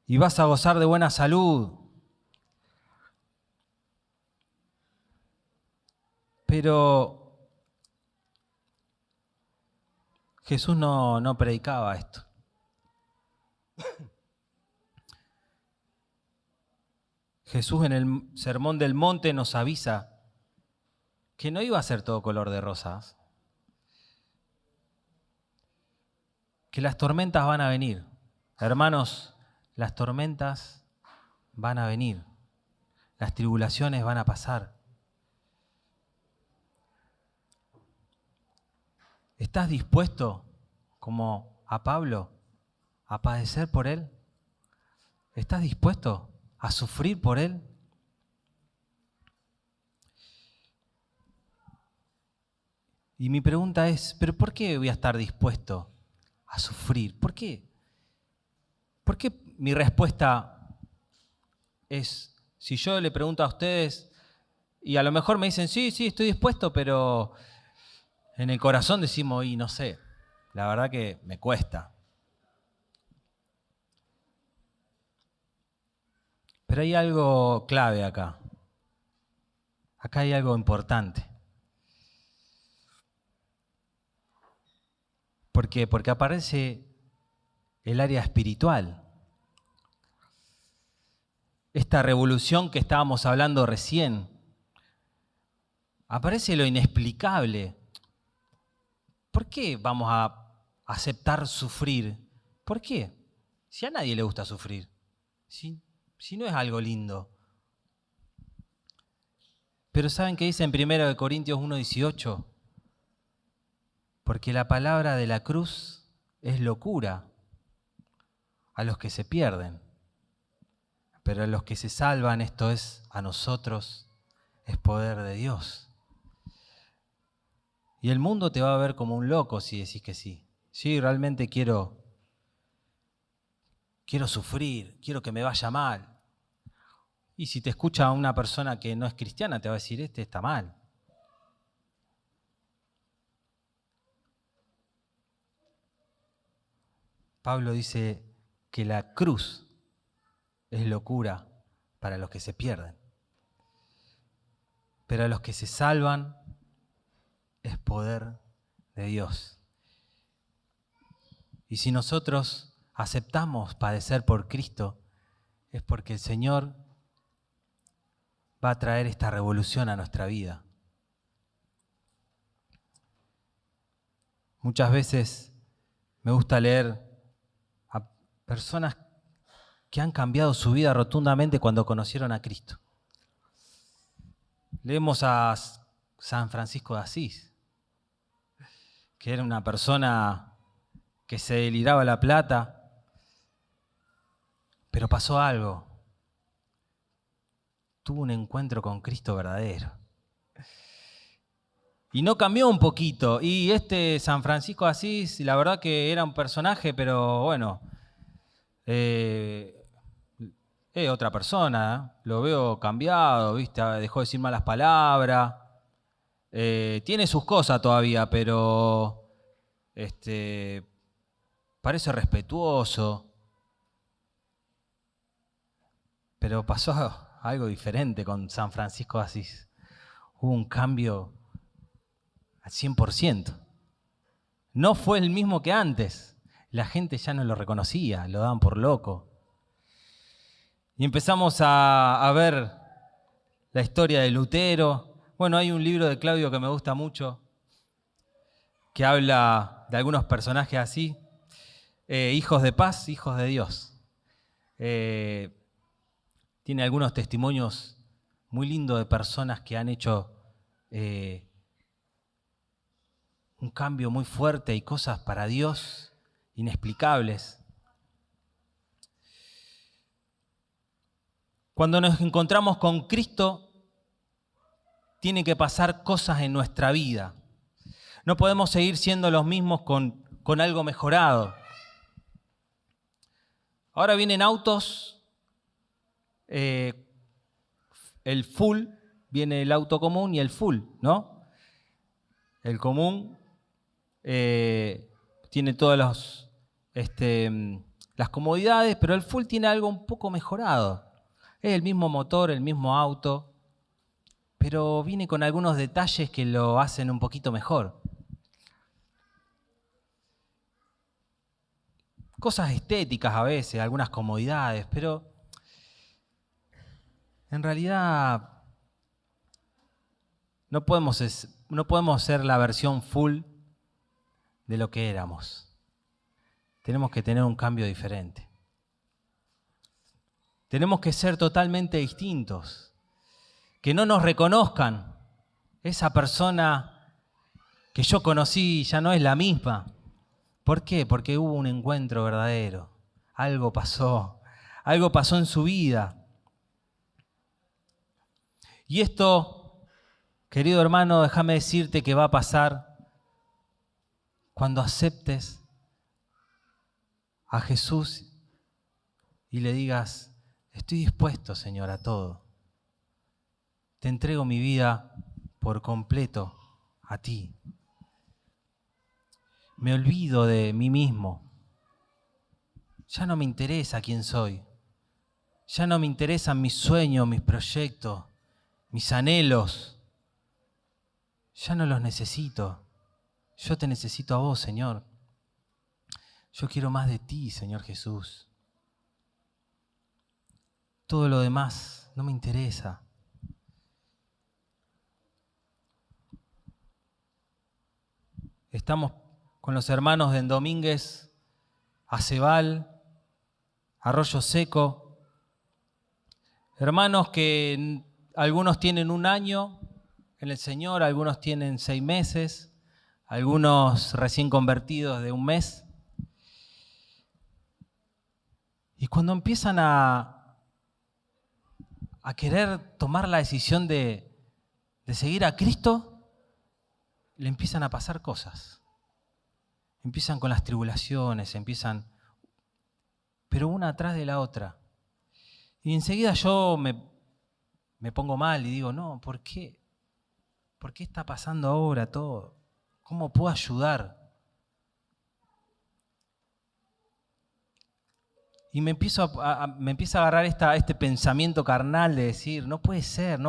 Y vas a gozar de buena salud. Pero Jesús no predicaba esto. Jesús en el Sermón del Monte nos avisa que no iba a ser todo color de rosas, que las tormentas van a venir. Hermanos, las tormentas van a venir, las tribulaciones van a pasar. ¿Estás dispuesto, como a Pablo, a padecer por él? ¿Estás dispuesto a sufrir por él? Y mi pregunta es, ¿pero por qué voy a estar dispuesto a sufrir? ¿Por qué? ¿Por qué mi respuesta es, si yo le pregunto a ustedes, y a lo mejor me dicen, sí, estoy dispuesto, pero en el corazón decimos, y no sé, la verdad que me cuesta. Pero hay algo clave acá. Acá hay algo importante. ¿Por qué? Porque aparece el área espiritual. Esta revolución que estábamos hablando recién. Aparece lo inexplicable. ¿Por qué vamos a aceptar sufrir? ¿Por qué? Si a nadie le gusta sufrir. Si no es algo lindo. Pero ¿saben qué dice en 1 Corintios 1:18? Porque la palabra de la cruz es locura a los que se pierden. Pero a los que se salvan, esto es a nosotros, es poder de Dios. Y el mundo te va a ver como un loco si decís que sí. Sí, realmente quiero sufrir, quiero que me vaya mal. Y si te escucha una persona que no es cristiana, te va a decir, este está mal. Pablo dice que la cruz es locura para los que se pierden. Pero a los que se salvan es poder de Dios. Y si nosotros aceptamos padecer por Cristo, es porque el Señor va a traer esta revolución a nuestra vida. Muchas veces me gusta leer a personas que han cambiado su vida rotundamente cuando conocieron a Cristo. Leemos a San Francisco de Asís, que era una persona que se deliraba la plata, pero pasó algo. Tuvo un encuentro con Cristo verdadero. Y no cambió un poquito. Y San Francisco de Asís, la verdad que era un personaje, pero bueno, es otra persona. Lo veo cambiado, ¿viste? Dejó de decir malas palabras. Tiene sus cosas todavía, pero parece respetuoso. Pero pasó algo diferente con San Francisco de Asís. Hubo un cambio al 100%. No fue el mismo que antes. La gente ya no lo reconocía, lo daban por loco. Y empezamos a ver la historia de Lutero. Bueno, hay un libro de Claudio que me gusta mucho, que habla de algunos personajes así, hijos de paz, hijos de Dios. Tiene algunos testimonios muy lindos de personas que han hecho un cambio muy fuerte y cosas para Dios inexplicables. Cuando nos encontramos con Cristo, tienen que pasar cosas en nuestra vida. No podemos seguir siendo los mismos con algo mejorado. Ahora vienen autos, el full, viene el auto común y el full, ¿no? El común tiene todas las comodidades, pero el full tiene algo un poco mejorado. Es el mismo motor, el mismo auto, pero viene con algunos detalles que lo hacen un poquito mejor. Cosas estéticas a veces, algunas comodidades, pero en realidad no podemos ser la versión full de lo que éramos. Tenemos que tener un cambio diferente. Tenemos que ser totalmente distintos. Que no nos reconozcan. Esa persona que yo conocí ya no es la misma. ¿Por qué? Porque hubo un encuentro verdadero. Algo pasó en su vida. Y esto, querido hermano, déjame decirte que va a pasar cuando aceptes a Jesús y le digas, estoy dispuesto, Señor, a todo. Te entrego mi vida por completo a ti. Me olvido de mí mismo. Ya no me interesa quién soy. Ya no me interesan mis sueños, mis proyectos, mis anhelos. Ya no los necesito. Yo te necesito a vos, Señor. Yo quiero más de ti, Señor Jesús. Todo lo demás no me interesa. Estamos con los hermanos de Endomínguez, Acebal, Arroyo Seco. Hermanos que algunos tienen 1 año en el Señor, algunos tienen 6 meses, algunos recién convertidos de 1 mes. Y cuando empiezan a querer tomar la decisión de seguir a Cristo, le empiezan a pasar cosas. Empiezan con las tribulaciones, pero una atrás de la otra. Y enseguida yo me pongo mal y digo, no, ¿por qué? ¿Por qué está pasando ahora todo? ¿Cómo puedo ayudar? Y me empieza a agarrar este pensamiento carnal de decir, no puede ser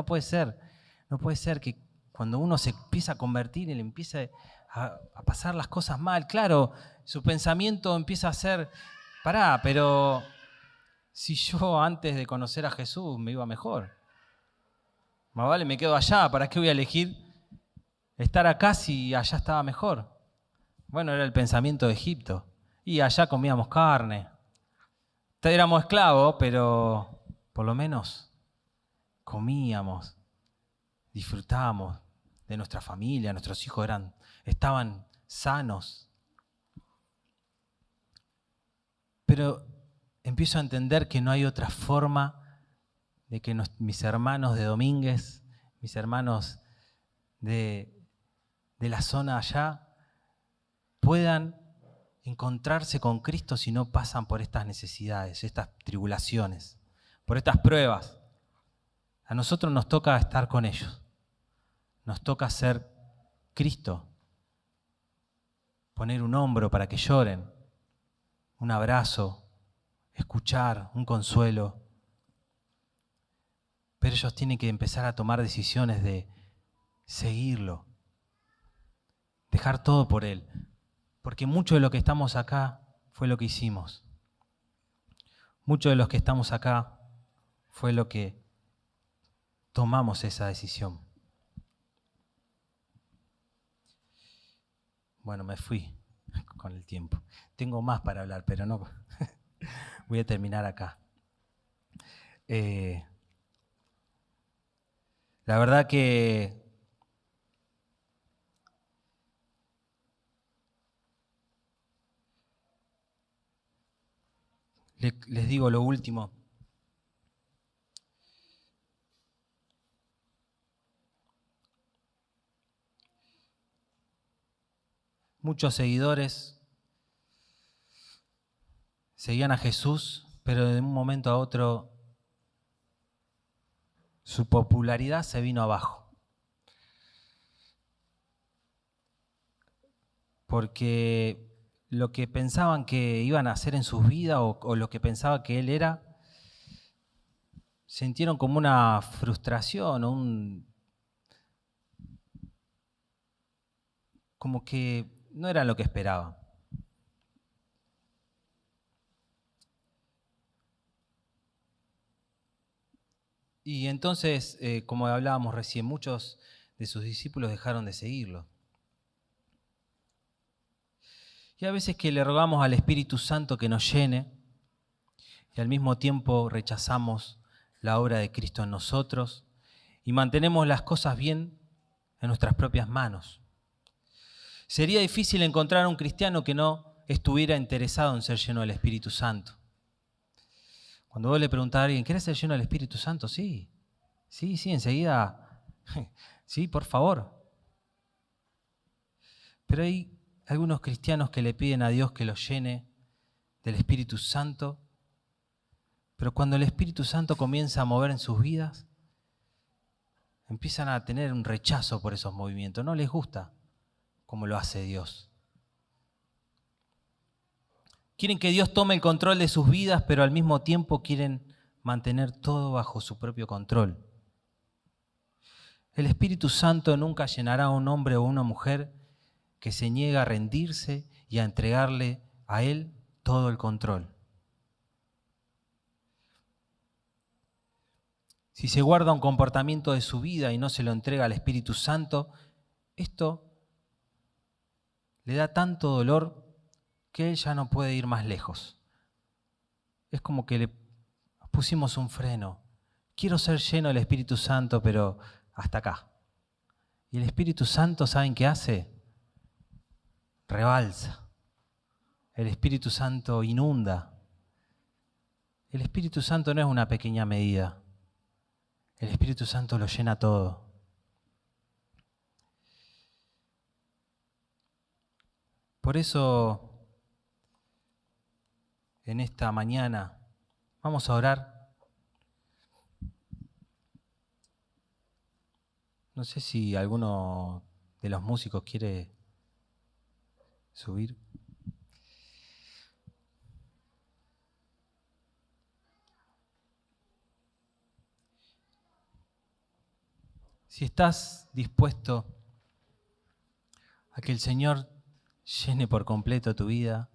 que cuando uno se empieza a convertir y le empieza a pasar las cosas mal, claro, su pensamiento empieza a ser, pero si yo antes de conocer a Jesús me iba mejor, más vale me quedo allá, ¿para qué voy a elegir estar acá si allá estaba mejor? Bueno, era el pensamiento de Egipto, y allá comíamos carne. Éramos esclavos, pero por lo menos comíamos, disfrutábamos de nuestra familia, nuestros hijos estaban sanos. Pero empiezo a entender que no hay otra forma de que mis hermanos de Domínguez, mis hermanos de la zona allá, puedan encontrarse con Cristo si no pasan por estas necesidades, estas tribulaciones, por estas pruebas. A nosotros nos toca estar con ellos. Nos toca ser Cristo. Poner un hombro para que lloren, un abrazo, escuchar, un consuelo. Pero ellos tienen que empezar a tomar decisiones de seguirlo, dejar todo por Él. Porque mucho de lo que estamos acá fue lo que hicimos. Mucho de los que estamos acá fue lo que tomamos esa decisión. Bueno, me fui con el tiempo. Tengo más para hablar, pero no. Voy a terminar acá. La verdad que les digo lo último. Muchos seguidores seguían a Jesús, pero de un momento a otro su popularidad se vino abajo. Porque lo que pensaban que iban a hacer en sus vidas o lo que pensaba que Él era, sintieron como una frustración o como que no era lo que esperaban. Y entonces, como hablábamos recién, muchos de sus discípulos dejaron de seguirlo. Y a veces que le rogamos al Espíritu Santo que nos llene y al mismo tiempo rechazamos la obra de Cristo en nosotros y mantenemos las cosas bien en nuestras propias manos. Sería difícil encontrar a un cristiano que no estuviera interesado en ser lleno del Espíritu Santo. Cuando vos le preguntás a alguien, ¿querés ser lleno del Espíritu Santo? Sí, enseguida, sí, por favor. Pero hay algunos cristianos que le piden a Dios que los llene del Espíritu Santo, pero cuando el Espíritu Santo comienza a mover en sus vidas, empiezan a tener un rechazo por esos movimientos, no les gusta como lo hace Dios. Quieren que Dios tome el control de sus vidas, pero al mismo tiempo quieren mantener todo bajo su propio control. El Espíritu Santo nunca llenará a un hombre o una mujer que se niega a rendirse y a entregarle a Él todo el control. Si se guarda un comportamiento de su vida y no se lo entrega al Espíritu Santo, esto le da tanto dolor que él ya no puede ir más lejos. Es como que le pusimos un freno. Quiero ser lleno del Espíritu Santo, pero hasta acá. Y el Espíritu Santo, ¿saben qué hace? Rebalsa. El Espíritu Santo inunda. El Espíritu Santo no es una pequeña medida. El Espíritu Santo lo llena todo. Por eso, en esta mañana, vamos a orar. No sé si alguno de los músicos quiere subir. Si estás dispuesto a que el Señor llene por completo tu vida,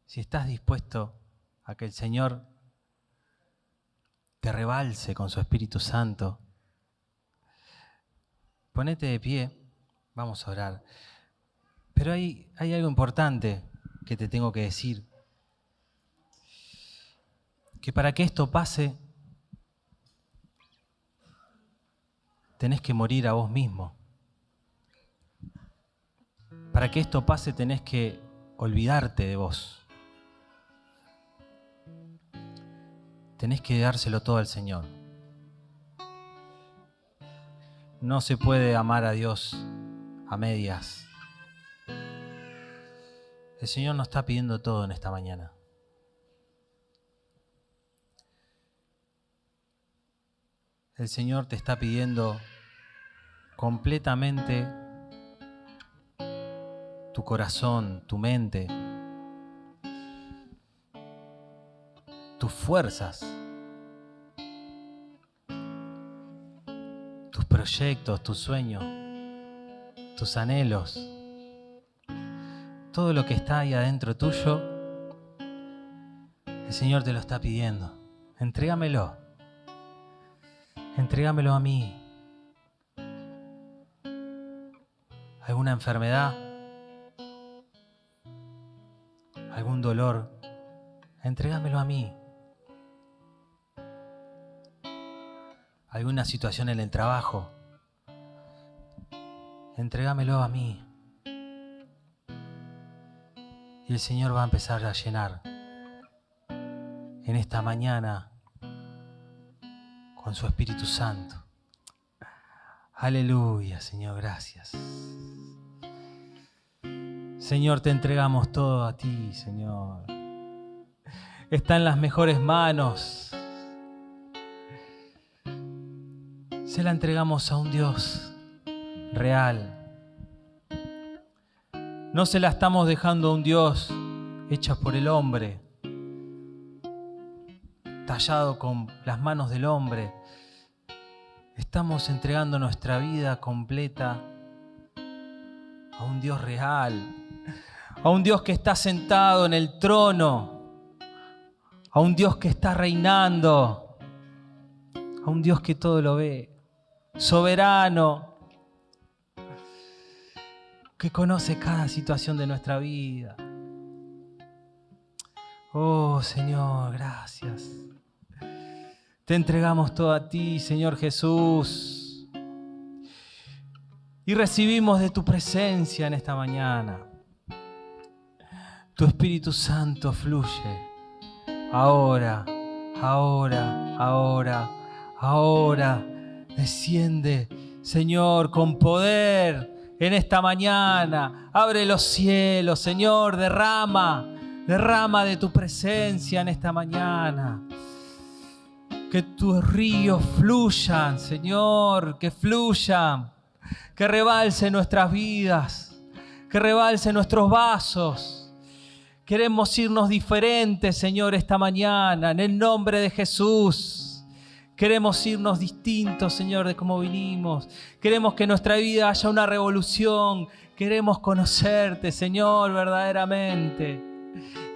si estás dispuesto a que el Señor te rebalse con su Espíritu Santo, ponete de pie, vamos a orar. Pero hay algo importante que te tengo que decir, que para que esto pase, tenés que morir a vos mismo. Para que esto pase, tenés que olvidarte de vos. Tenés que dárselo todo al Señor. No se puede amar a Dios a medias. El Señor nos está pidiendo todo en esta mañana. El Señor te está pidiendo completamente tu corazón, tu mente, tus fuerzas, tus proyectos, tus sueños, tus anhelos, todo lo que está ahí adentro tuyo, el Señor te lo está pidiendo. Entrégamelo. Entrégamelo a mí. ¿Alguna enfermedad? ¿Algún dolor? Entrégamelo a mí. ¿Alguna situación en el trabajo? Entrégamelo a mí. Y el Señor va a empezar a llenar en esta mañana con su Espíritu Santo. Aleluya, Señor, gracias. Señor, te entregamos todo a ti, Señor. Está en las mejores manos. Se la entregamos a un Dios real. No se la estamos dejando a un Dios hecho por el hombre, tallado con las manos del hombre. Estamos entregando nuestra vida completa a un Dios real, a un Dios que está sentado en el trono, a un Dios que está reinando, a un Dios que todo lo ve, soberano, que conoce cada situación de nuestra vida. Oh, Señor, gracias. Te entregamos todo a ti, Señor Jesús. Y recibimos de tu presencia en esta mañana. Tu Espíritu Santo fluye. Ahora, ahora, ahora, ahora. Desciende, Señor, con poder en esta mañana. Abre los cielos, Señor, derrama de tu presencia en esta mañana. Que tus ríos fluyan, Señor, que fluyan, que rebalsen nuestras vidas, que rebalsen nuestros vasos. Queremos irnos diferentes, Señor, esta mañana, en el nombre de Jesús. Queremos irnos distintos, Señor, de cómo vinimos. Queremos que en nuestra vida haya una revolución. Queremos conocerte, Señor, verdaderamente.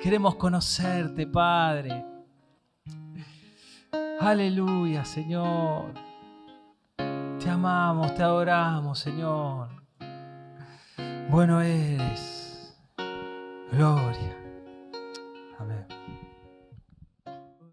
Queremos conocerte, Padre. Aleluya, Señor. Te amamos, te adoramos, Señor. Bueno eres. Gloria. Amén.